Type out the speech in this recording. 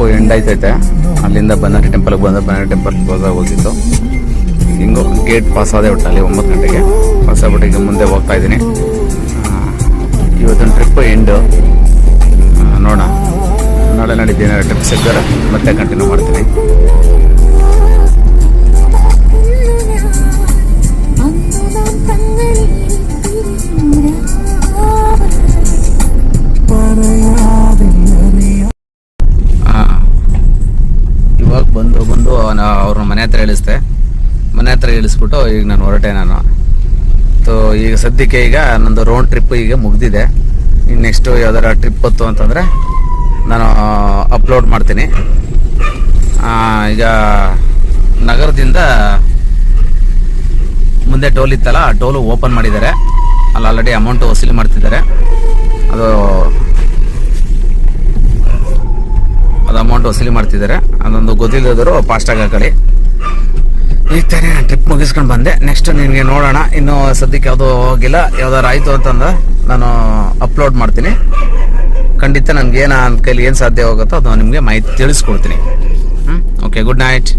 Trip end ಆಯ್ತೈತೆ. ಅಲ್ಲಿಂದ ಬನ್ನಾರಿ ಟೆಂಪಲ್ಗೆ ಬಂದ ಬನ್ನಾರಿ ಟೆಂಪಲ್ ಕ್ಲೋಸ್ ಹೋಗಿತ್ತು. ಹಿಂಗೋ ಗೇಟ್ ಪಾಸ್ ಆದೆ ಒಟ್ಟಲ್ಲಿ 9 ಗಂಟೆಗೆ ಪಾಸ್ ಆಗ್ಬಿಟ್ಟು ಈಗ ಮುಂದೆ ಹೋಗ್ತಾ ಇದ್ದೀನಿ. ಇವತ್ತಿನ ಟ್ರಿಪ್ ಎಂಡು. ನೋಡೋಣ ನಾಳೆ ನಡೀತೀನಿ ಟ್ರಿಪ್ ಸಿಗ್ತಾರೆ ಮತ್ತೆ ಕಂಟಿನ್ಯೂ ಮಾಡ್ತೀನಿ. ಇವಾಗ ಬಂದು ಅವ್ರನ್ನ ಮನೆ ಹತ್ರ ಇಳಿಸ್ಬಿಟ್ಟು ಈಗ ನಾನು ಹೊರಟೆ. ಈಗ ಸದ್ಯಕ್ಕೆ ಈಗ ನಂದು ರೌಂಡ್ ಟ್ರಿಪ್ ಈಗ ಮುಗ್ದಿದೆ. ಇನ್ನು ನೆಕ್ಸ್ಟು ಯಾವ್ದಾರ ಟ್ರಿಪ್ ಬಂತು ಅಂತಂದರೆ ನಾನು ಅಪ್ಲೋಡ್ ಮಾಡ್ತೀನಿ. ಈಗ ನಗರದಿಂದ ಮುಂದೆ ಟೋಲ್ ಇತ್ತಲ್ಲ, ಆ ಟೋಲು ಓಪನ್ ಮಾಡಿದ್ದಾರೆ. ಅಲ್ಲಿ ಆಲ್ರೆಡಿ ಅಮೌಂಟ್ ವಸೂಲಿ ಮಾಡ್ತಿದ್ದಾರೆ. ಅದು ಅಮೌಂಟ್ ವಸೂಲಿ ಮಾಡ್ತಿದ್ದಾರೆ. ಅದೊಂದು ಗೊತ್ತಿಲ್ಲದವರು ಫಾಸ್ಟಾಗಿ ಹಾಕೊಳ್ಳಿ. ಈಗ ತಾನೇ ನಾನು ಟ್ರಿಪ್ ಮುಗಿಸ್ಕೊಂಡು ಬಂದೆ. ನೆಕ್ಸ್ಟ್ ನಿಮಗೆ ನೋಡೋಣ. ಇನ್ನು ಸದ್ಯಕ್ಕೆ ಯಾವುದೂ ಹೋಗಿಲ್ಲ. ಯಾವ್ದಾರು ಆಯಿತು ಅಂತಂದ್ರೆ ನಾನು ಅಪ್ಲೋಡ್ ಮಾಡ್ತೀನಿ. ಖಂಡಿತ ನನಗೆ ನನ್ನ ಕೈಲಿ ಏನು ಸಾಧ್ಯ ಹೋಗುತ್ತೋ ಅದು ನಿಮಗೆ ಮಾಹಿತಿ ತಿಳಿಸ್ಕೊಡ್ತೀನಿ. Okay, good night.